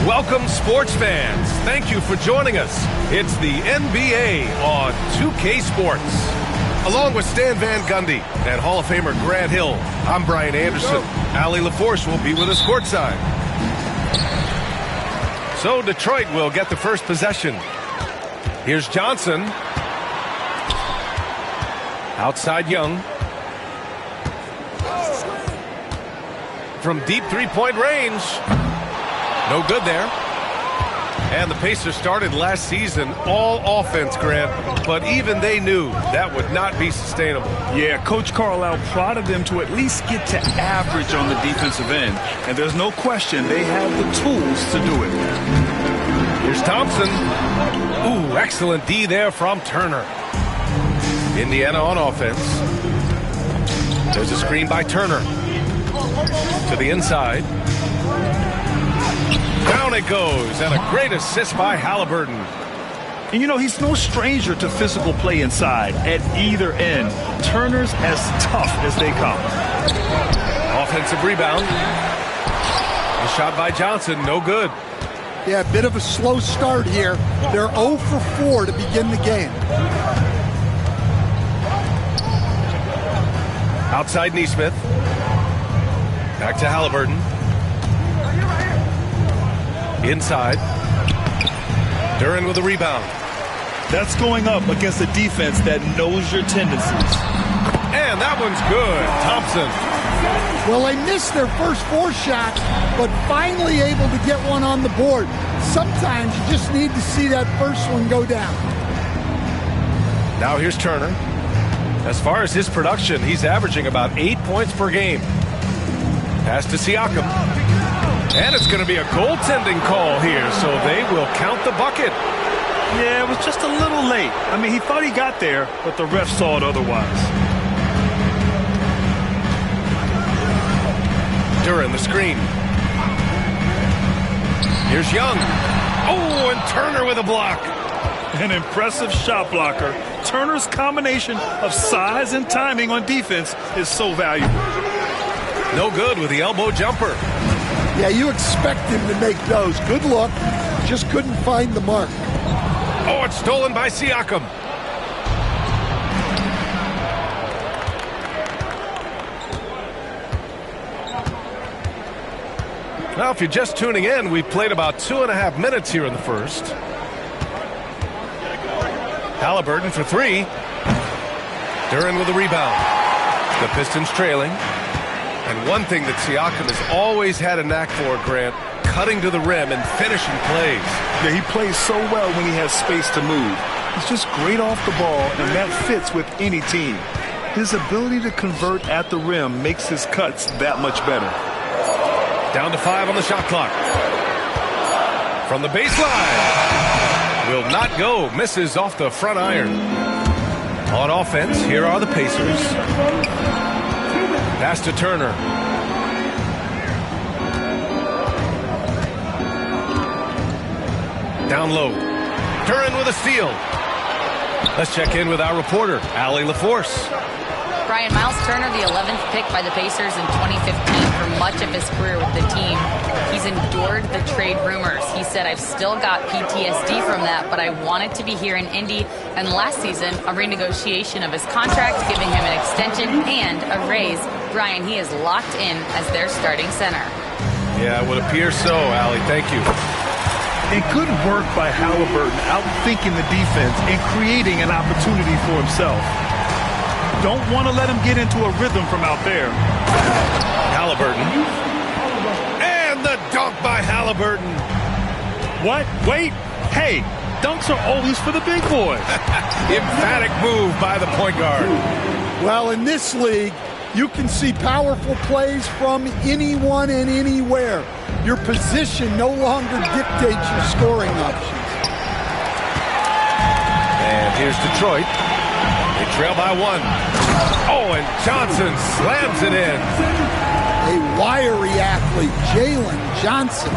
Welcome, sports fans. Thank you for joining us. It's the NBA on 2K Sports. Along with Stan Van Gundy and Hall of Famer Grant Hill, I'm Brian Anderson. Allie LaForce will be with us courtside. So Detroit will get the first possession. Here's Johnson. Outside Young. From deep three-point range. No good there. And the Pacers started last season all offense, Grant, but even they knew that would not be sustainable. Yeah, Coach Carlisle prodded them to at least get to average on the defensive end. And there's no question they have the tools to do it. Here's Thompson. Ooh, excellent D there from Turner. Indiana on offense. There's a screen by Turner. To the inside. Down it goes, and a great assist by Halliburton. And you know, he's no stranger to physical play inside at either end. Turner's as tough as they come. Offensive rebound. A shot by Johnson, no good. Yeah, a bit of a slow start here. They're 0 for 4 to begin the game. Outside Nesmith. Back to Halliburton. Inside. Duran with a rebound. That's going up against a defense that knows your tendencies. And that one's good. Thompson. Well, they missed their first 4 shots, but finally able to get one on the board. Sometimes you just need to see that first one go down. Now here's Turner. As far as his production, he's averaging about 8 points per game. Pass to Siakam. And it's going to be a goaltending call here, so they will count the bucket. Yeah, it was just a little late. I mean, he thought he got there, but the ref saw it otherwise. Duran, the screen. Here's Young. Oh, and Turner with a block. An impressive shot blocker. Turner's combination of size and timing on defense is so valuable. No good with the elbow jumper. Yeah, you expect him to make those. Good look. Just couldn't find the mark. Oh, it's stolen by Siakam. Now, if you're just tuning in, we've played about 2.5 minutes here in the first. Halliburton for 3. Duran with a rebound. The Pistons trailing. And one thing that Siakam has always had a knack for, Grant, cutting to the rim and finishing plays. Yeah, he plays so well when he has space to move. He's just great off the ball, and that fits with any team. His ability to convert at the rim makes his cuts that much better. Down to 5 on the shot clock. From the baseline. Will not go. Misses off the front iron. On offense, here are the Pacers. Pass to Turner. Down low. Duran with a steal. Let's check in with our reporter, Allie LaForce. Brian, Miles Turner, the 11th pick by the Pacers in 2015 for much of his career with the team. He's endured the trade rumors. He said, I've still got PTSD from that, but I wanted to be here in Indy. And last season, a renegotiation of his contract, giving him an extension and a raise. Brian, he is locked in as their starting center. Yeah, it would appear so, Allie. Thank you. And good work by Halliburton, outthinking the defense and creating an opportunity for himself. Don't want to let him get into a rhythm from out there. Halliburton. And the dunk by Halliburton. What? Wait. Hey, dunks are always for the big boys. Emphatic move by the point guard. Well, in this league, you can see powerful plays from anyone and anywhere. Your position no longer dictates your scoring options. And here's Detroit. They trail by 1. Oh, and Johnson slams it in. A wiry athlete, Jalen Johnson.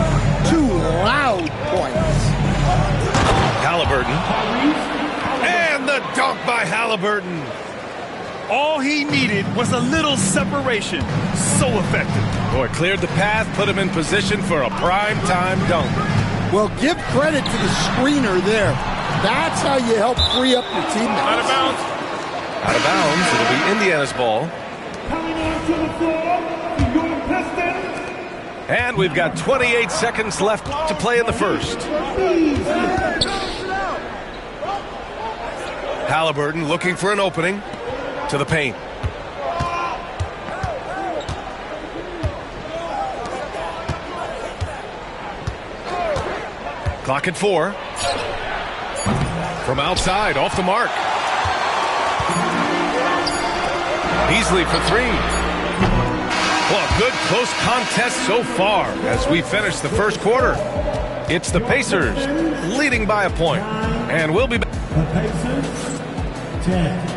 2 loud points. Halliburton. And the dunk by Halliburton. All he needed was a little separation. So effective. Boy, cleared the path, put him in position for a prime-time dunk. Well, give credit to the screener there. That's how you help free up your teammates. Out of bounds. Out of bounds. It'll be Indiana's ball. And we've got 28 seconds left to play in the first. Halliburton looking for an opening to the paint. Clock at 4. From outside, off the mark. Beasley for 3. Well, good close contest so far as we finish the first quarter. It's the Pacers leading by a point. And we'll be back. The Pacers, 10.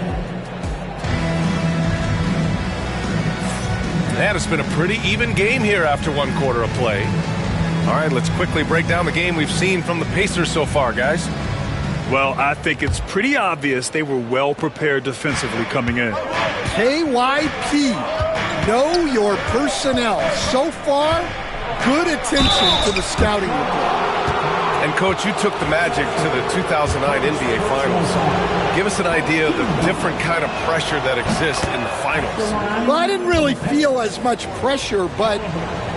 And it's been a pretty even game here after one quarter of play. All right, let's quickly break down the game we've seen from the Pacers so far, guys. Well, I think it's pretty obvious they were well prepared defensively coming in. KYP, know your personnel. So far, good attention to the scouting report. And, Coach, you took the Magic to the 2009 NBA Finals. Give us an idea of the different kind of pressure that exists in the finals. Well, I didn't really feel as much pressure, but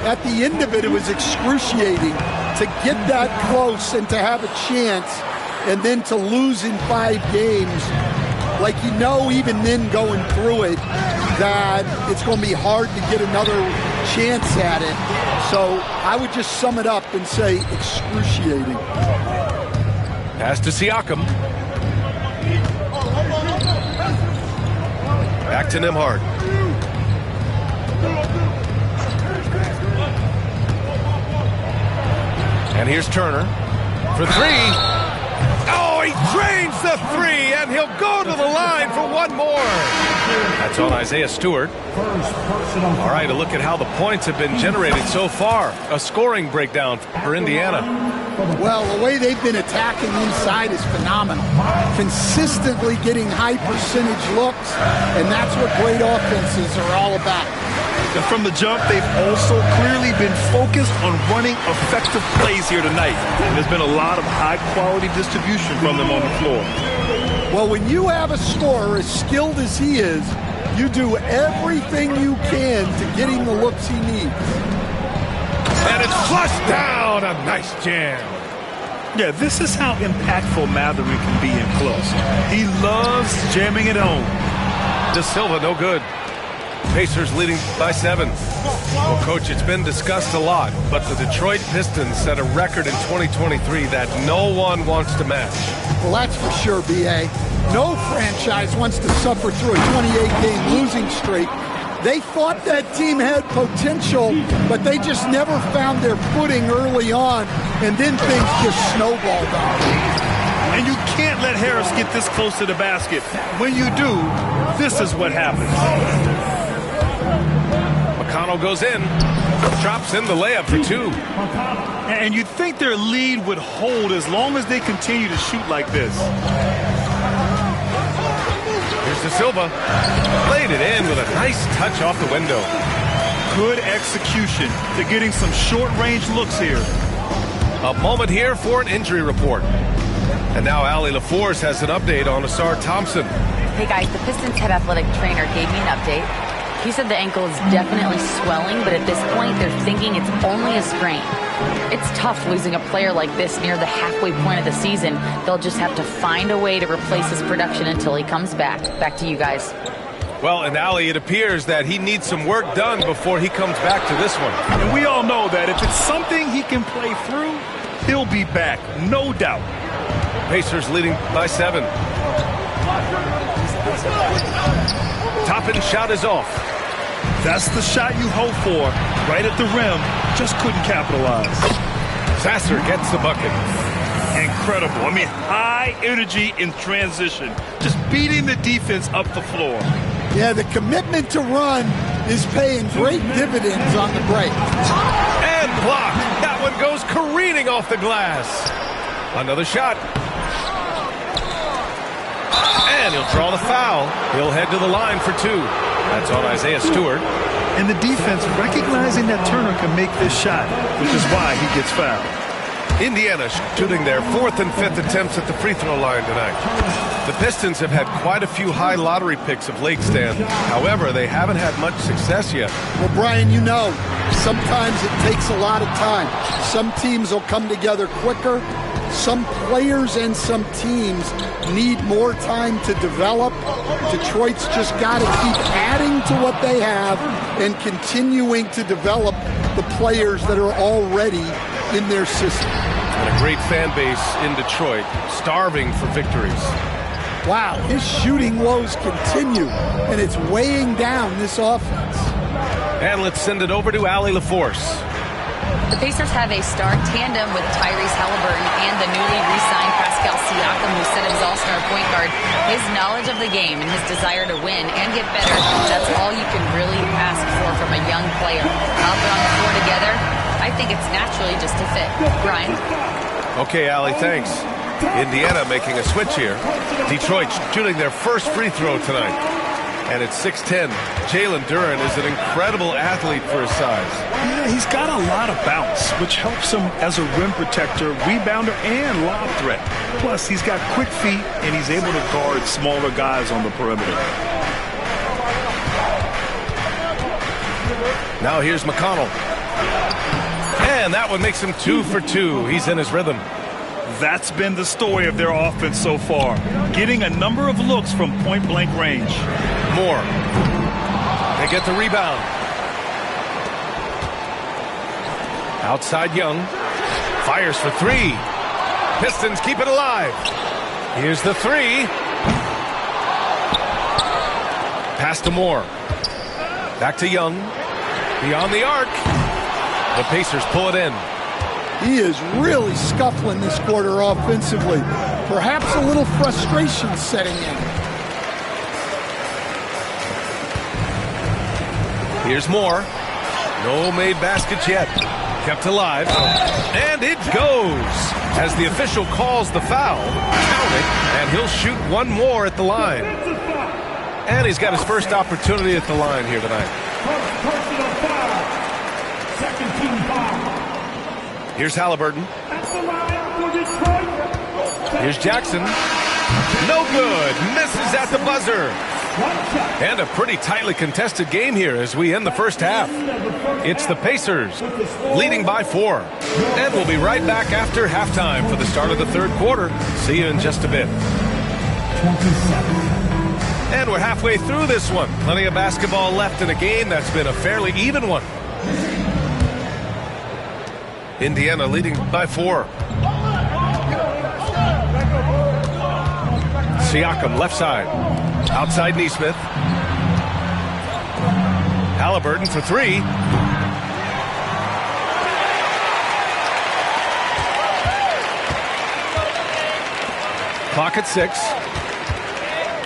at the end of it, it was excruciating to get that close and to have a chance and then to lose in 5 games. Like, you know, even then going through it, that it's going to be hard to get another chance at it. So I would just sum it up and say excruciating. Pass to Siakam. Back to Nembhard. And here's Turner for 3. Oh, he drains the 3, and he'll go to the line for one more. That's on Isaiah Stewart. All right, a look at how the points have been generated so far. A scoring breakdown for Indiana. Well, the way they've been attacking inside is phenomenal. Consistently getting high percentage looks, and that's what great offenses are all about. And from the jump, they've also clearly been focused on running effective plays here tonight. And there's been a lot of high-quality distribution from them on the floor. Well, when you have a scorer as skilled as he is, you do everything you can to get him the looks he needs. And it's flushed down. A nice jam. Yeah, this is how impactful Mathurin can be in close. He loves jamming it home. De Silva, no good. Pacers leading by 7. Well, Coach, it's been discussed a lot, but the Detroit Pistons set a record in 2023 that no one wants to match. Well, that's for sure, B.A. No franchise wants to suffer through a 28-game losing streak. They thought that team had potential, but they just never found their footing early on, and then things just snowballed on them. And you can't let Harris get this close to the basket. When you do, this is what happens. McConnell goes in, drops in the layup for 2. And you'd think their lead would hold as long as they continue to shoot like this. Here's De Silva. Laid it in with a nice touch off the window. Good execution to getting some short-range looks here. A moment here for an injury report. And now Allie LaForce has an update on Asar Thompson. Hey guys, the Pistons head athletic trainer gave me an update. He said the ankle is definitely swelling, but at this point they're thinking it's only a sprain. It's tough losing a player like this near the halfway point of the season. They'll just have to find a way to replace his production until he comes back. Back to you guys. Well, and Allie, it appears that he needs some work done before he comes back to this one. And we all know that if it's something he can play through, he'll be back, no doubt. Pacers leading by 7. Top-end shot is off. That's the shot you hope for. Right at the rim, just couldn't capitalize. Sasser gets the bucket. Incredible. I mean, high energy in transition. Just beating the defense up the floor. Yeah, the commitment to run is paying great dividends on the break. And blocked. That one goes careening off the glass. Another shot. And And he'll draw the foul. He'll head to the line for 2. That's on Isaiah Stewart. And the defense recognizing that Turner can make this shot, which is why he gets fouled. Indiana shooting their 4th and 5th attempts at the free throw line tonight. The Pistons have had quite a few high lottery picks of late, Stan. However, they haven't had much success yet. Well, Brian, you know, sometimes it takes a lot of time. Some teams will come together quicker. Some players and some teams need more time to develop. Detroit's just got to keep adding to what they have and continuing to develop the players that are already in their system. And a great fan base in Detroit, starving for victories. Wow, his shooting woes continue, and it's weighing down this offense. And let's send it over to Allie LaForce. The Pacers have a star tandem with Tyrese Halliburton and the newly re-signed Pascal Siakam, who set his all-star point guard. His knowledge of the game and his desire to win and get better, that's all you can really ask for from a young player. Out there on the floor together, I think it's naturally just a fit. Brian? Okay, Allie, thanks. Indiana making a switch here. Detroit shooting their first free throw tonight. And it's 6-10. Jalen Duren is an incredible athlete for his size. Yeah, he's got a lot of bounce, which helps him as a rim protector, rebounder, and lob threat. Plus, he's got quick feet, and he's able to guard smaller guys on the perimeter. Now here's McConnell. And that one makes him 2 for 2. He's in his rhythm. That's been the story of their offense so far, getting a number of looks from point-blank range. Moore. They get the rebound. Outside Young. Fires for 3. Pistons keep it alive. Here's the 3. Pass to Moore. Back to Young. Beyond the arc. The Pacers pull it in. He is really scuffling this quarter offensively. Perhaps a little frustration setting in. Here's Moore. No made baskets yet. Kept alive. And it goes. As the official calls the foul, count it, and he'll shoot one more at the line. And he's got his first opportunity at the line here tonight. Here's Halliburton. Here's Jackson. No good. Misses at the buzzer. And a pretty tightly contested game here as we end the first half. It's the Pacers leading by 4. And we'll be right back after halftime for the start of the third quarter. See you in just a bit. And we're halfway through this one. Plenty of basketball left in a game that's been a fairly even one. Indiana leading by 4. Siakam left side. Outside Nesmith. Halliburton for 3. Clock at 6.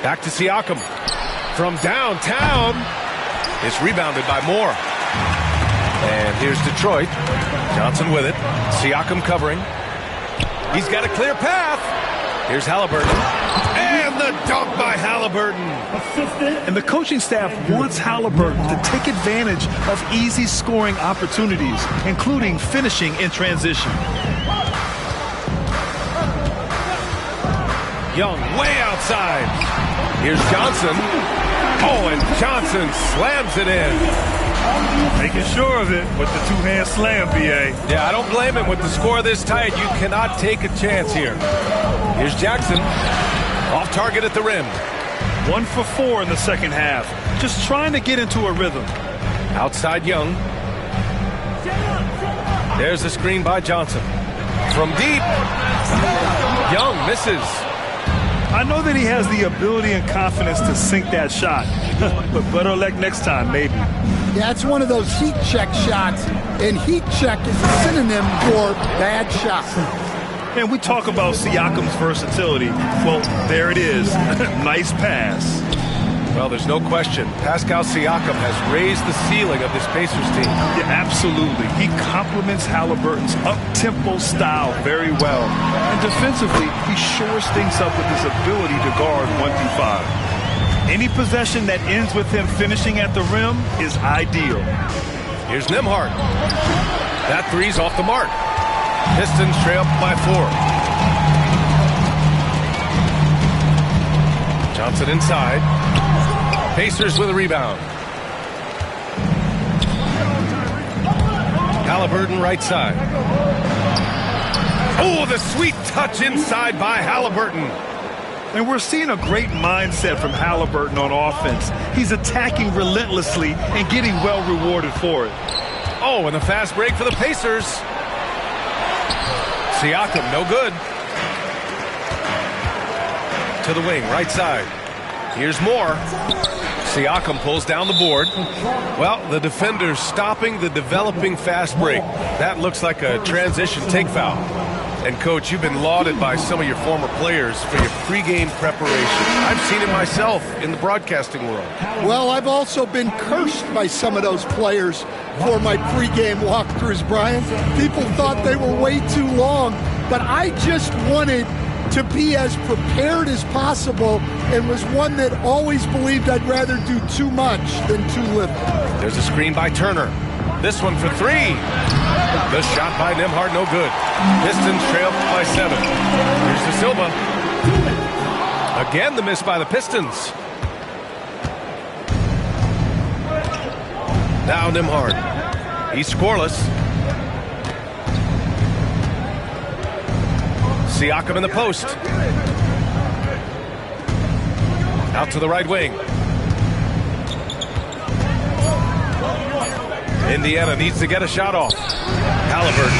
Back to Siakam. From downtown. It's rebounded by Moore. And here's Detroit. Johnson with it. Siakam covering. He's got a clear path. Here's Halliburton. And the dunk by Halliburton. And the coaching staff wants Halliburton to take advantage of easy scoring opportunities, including finishing in transition. Young way outside. Here's Johnson. Oh, and Johnson slams it in. Making sure of it with the two-hand slam, B.A. Yeah, I don't blame him. With the score this tight, you cannot take a chance here. Here's Jackson. Off target at the rim. 1 for 4 in the second half. Just trying to get into a rhythm. Outside Young. There's the screen by Johnson. From deep. Young misses. I know that he has the ability and confidence to sink that shot. But better luck next time, maybe. Yeah, it's one of those heat check shots, and heat check is a synonym for bad shot. And we talk about Siakam's versatility. Well, there it is. Nice pass. Well, there's no question. Pascal Siakam has raised the ceiling of this Pacers team. Yeah, absolutely. He complements Halliburton's up-tempo style very well. And defensively, he shores things up with his ability to guard 1 through 5. Any possession that ends with him finishing at the rim is ideal. Here's Nembhard. That three's off the mark. Pistons trail by 4. Johnson inside. Pacers with a rebound. Halliburton right side. Oh, the sweet touch inside by Halliburton. And we're seeing a great mindset from Halliburton on offense. He's attacking relentlessly and getting well rewarded for it. Oh, and the fast break for the Pacers. Siakam, no good. To the wing, right side. Here's more. Siakam pulls down the board. Well, the defender's stopping the developing fast break. That looks like a transition take foul. And, Coach, you've been lauded by some of your former players for your pregame preparation. I've seen it myself in the broadcasting world. Well, I've also been cursed by some of those players for my pregame walkthroughs, Brian. People thought they were way too long, but I just wanted to be as prepared as possible and was one that always believed I'd rather do too much than too little. There's a screen by Turner. This one for 3. The shot by Nembhard, no good. Pistons trail by 7. Here's De Silva. Again, the miss by the Pistons. Now Nembhard. He's scoreless. Siakam in the post. Out to the right wing. Indiana needs to get a shot off. Halliburton.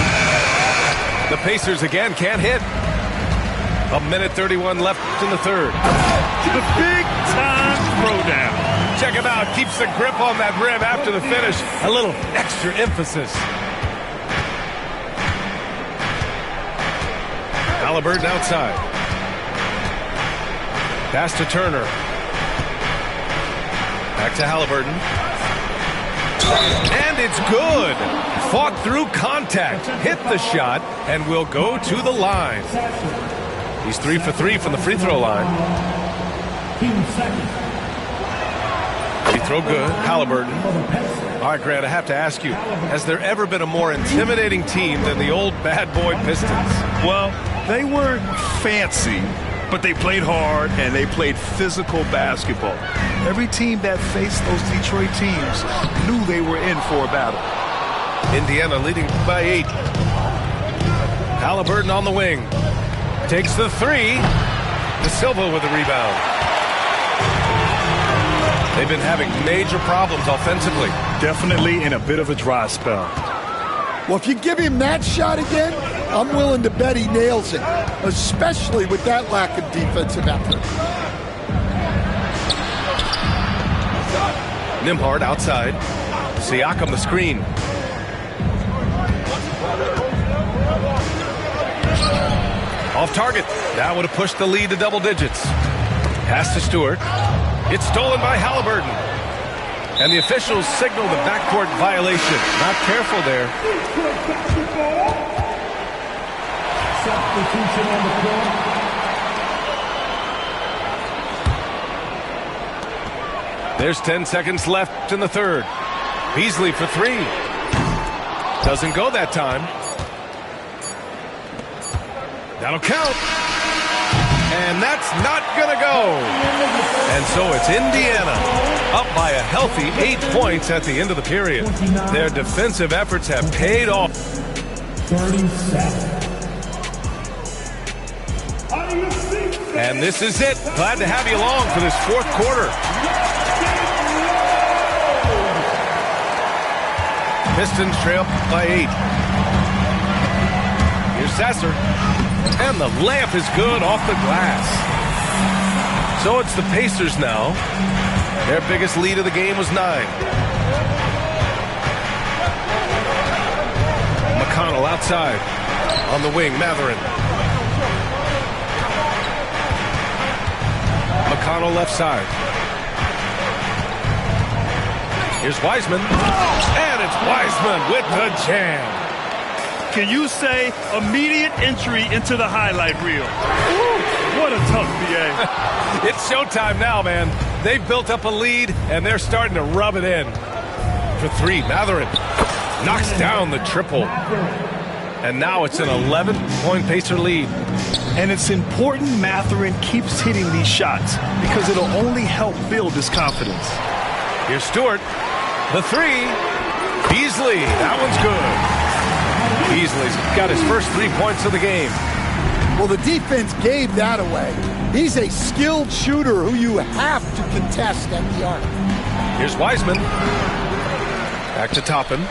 The Pacers again can't hit. 1:31 left in the third. The big-time throwdown. Check him out. Keeps the grip on that rim after the finish. A little extra emphasis. Halliburton outside. Pass to Turner. Back to Halliburton. And it's good. Fought through contact. Hit the shot and will go to the line. He's 3 for 3 from the free throw line. Free throw good. Halliburton. All right, Grant, I have to ask you, has there ever been a more intimidating team than the old bad boy Pistons? Well, they weren't fancy, but they played hard and they played physical basketball. Every team that faced those Detroit teams knew they were in for a battle. Indiana leading by 8. Halliburton on the wing. Takes the 3. De Silva with the rebound. They've been having major problems offensively. Definitely in a bit of a dry spell. Well, if you give him that shot again, I'm willing to bet he nails it, especially with that lack of defensive effort. Nembhard outside. Siakam the screen. Off target. That would have pushed the lead to double digits. Pass to Stewart. It's stolen by Halliburton. And the officials signal the backcourt violation. Not careful there. Substitution on the court. There's 10 seconds left in the third. Beasley for 3. Doesn't go that time. That'll count. And that's not going to go. And so it's Indiana up by a healthy 8 points at the end of the period. Their defensive efforts have paid off. 37. And this is it. Glad to have you along for this fourth quarter. Pistons trail by 8. Here's Sasser. And the layup is good off the glass. So it's the Pacers now. Their biggest lead of the game was 9. McConnell outside. On the wing, Matherin. McConnell left side. Here's Wiseman. And it's Wiseman with the jam. Can you say immediate entry into the highlight reel? Ooh, what a tough BA. It's showtime now, man. They've built up a lead, and they're starting to rub it in. For three, Matherin knocks down the triple. And now it's an 11-point Pacer lead. And it's important Matherin keeps hitting these shots because it'll only help build his confidence. Here's Stewart. The three. Beasley. That one's good. Beasley's got his first 3 points of the game. Well, the defense gave that away. He's a skilled shooter who you have to contest at the arc. Here's Wiseman. Back to Toppin.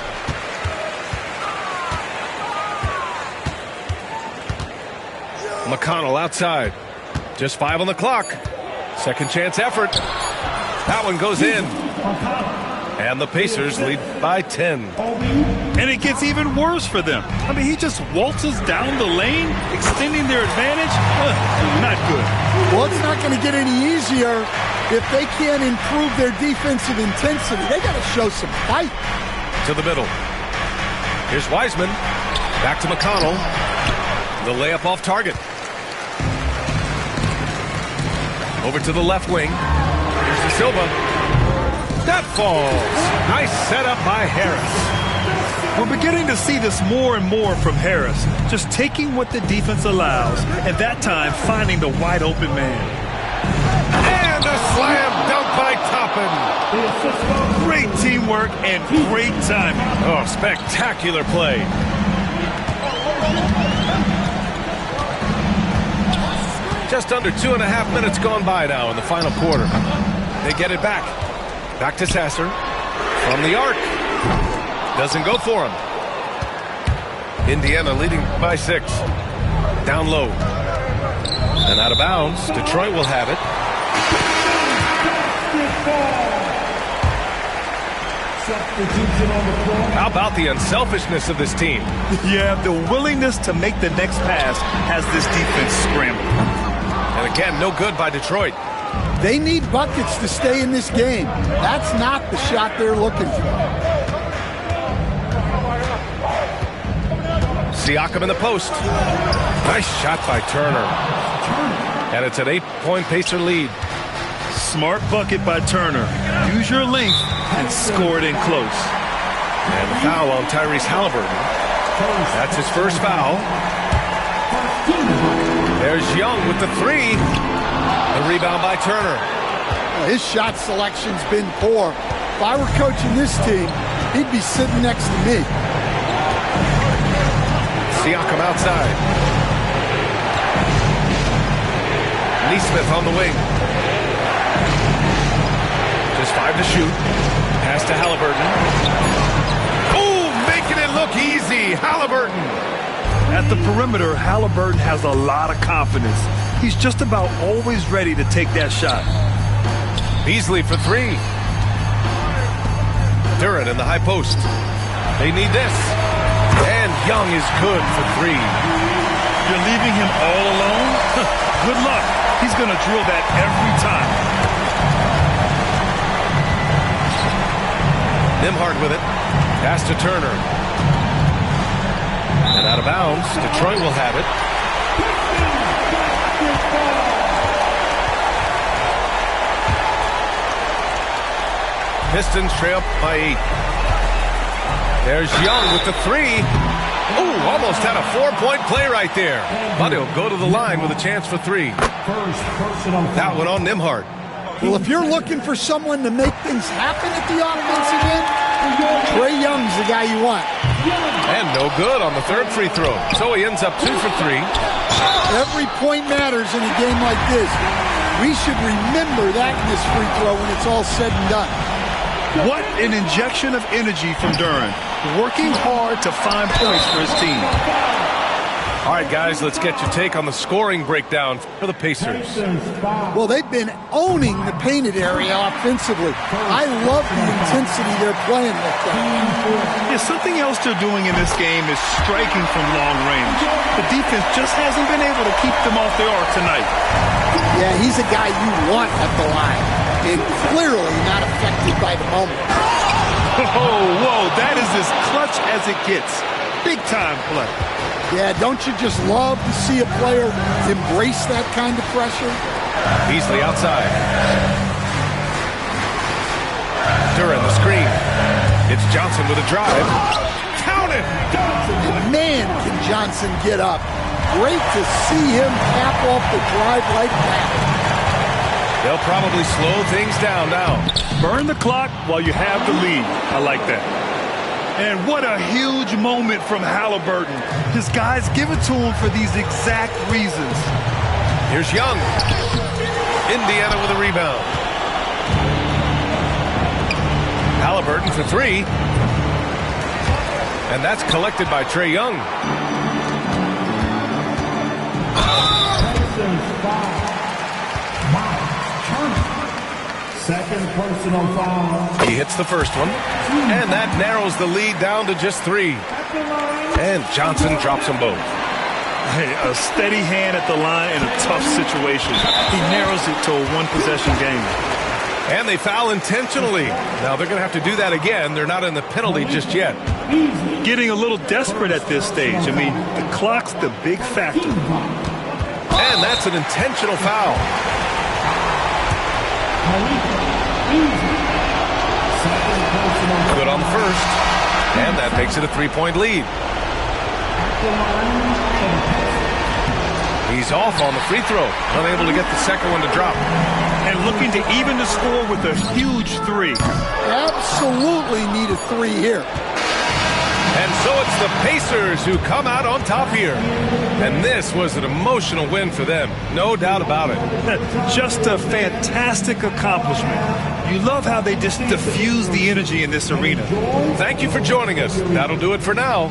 McConnell outside. Just 5 on the clock. Second chance effort. That one goes in. And the Pacers lead by 10. And it gets even worse for them. I mean, he just waltzes down the lane, extending their advantage. Not good. Well, it's not going to get any easier if they can't improve their defensive intensity. They got to show some fight. To the middle. Here's Wiseman. Back to McConnell. The layup off target. Over to the left wing. Here's the Silva. That falls. Nice setup by Harris. We're beginning to see this more and more from Harris. Just taking what the defense allows, and that time finding the wide open man. And a slam dunk by Toppin. Great teamwork and great timing. Oh, spectacular play. Just under 2.5 minutes gone by now in the final quarter. They get it back. Back to Sasser. From the arc. Doesn't go for him. Indiana leading by 6. Down low. And out of bounds. Detroit will have it. How about the unselfishness of this team? Yeah, the willingness to make the next pass has this defense scrambling. And again, no good by Detroit. They need buckets to stay in this game. That's not the shot they're looking for. Siakam in the post. Nice shot by Turner. And it's an 8-point Pacer lead. Smart bucket by Turner. Use your length and score it in close. And the foul on Tyrese Halliburton. That's his first foul. There's Young with the three. The rebound by Turner. His shot selection's been poor. If I were coaching this team, he'd be sitting next to me. Siakam outside. Neesmith on the wing. Just 5 to shoot. Pass to Halliburton. Oh, making it look easy. Halliburton. At the perimeter, Halliburton has a lot of confidence. He's just about always ready to take that shot. Beasley for 3. Durant in the high post. They need this. And Young is good for 3. You're leaving him all alone? Good luck. He's going to drill that every time. Nembhard with it. Pass to Turner. And out of bounds. Detroit will have it. Pistons trail by 8. There's Young with the 3. Ooh, almost had a 4-point play right there. But he'll go to the line with a chance for 3. That one on Nembhard. Well, if you're looking for someone to make things happen at the offensive end, Trae Young's the guy you want. And no good on the third free throw. So he ends up 2 for 3. Every point matters in a game like this. We should remember that in this free throw when it's all said and done. What an injection of energy from Durant. Working hard to find points for his team. All right, guys, let's get your take on the scoring breakdown for the Pacers. Well, they've been owning the painted area offensively. I love the intensity they're playing with them. Yeah, something else they're doing in this game is striking from long range. The defense just hasn't been able to keep them off the arc tonight. Yeah, he's a guy you want at the line, and clearly not affected by the moment. Whoa, that is as clutch as it gets. Big time play. Yeah, don't you just love to see a player embrace that kind of pressure? Beasley outside. Duran the screen. It's Johnson with a drive. Count it! Man, can Johnson get up. Great to see him cap off the drive like that. They'll probably slow things down now. Burn the clock while you have the lead. I like that. And what a huge moment from Halliburton. His guys give it to him for these exact reasons. Here's Young. Indiana with a rebound. Halliburton for three. And that's collected by Trae Young. Second personal foul. He hits the first one, and that narrows the lead down to just three. And Johnson drops them both. Hey, a steady hand at the line in a tough situation. He narrows it to a one-possession game. And they foul intentionally. Now they're going to have to do that again. They're not in the penalty just yet. Getting a little desperate at this stage. I mean, the clock's the big factor. And that's an intentional foul. Good on the first. And that makes it a three-point lead. He's off on the free throw. Unable to get the second one to drop. And looking to even the score with a huge three. Absolutely need a three here. And so it's the Pacers who come out on top here. And this was an emotional win for them. No doubt about it. Just a fantastic accomplishment. You love how they just diffuse the energy in this arena. Thank you for joining us. That'll do it for now.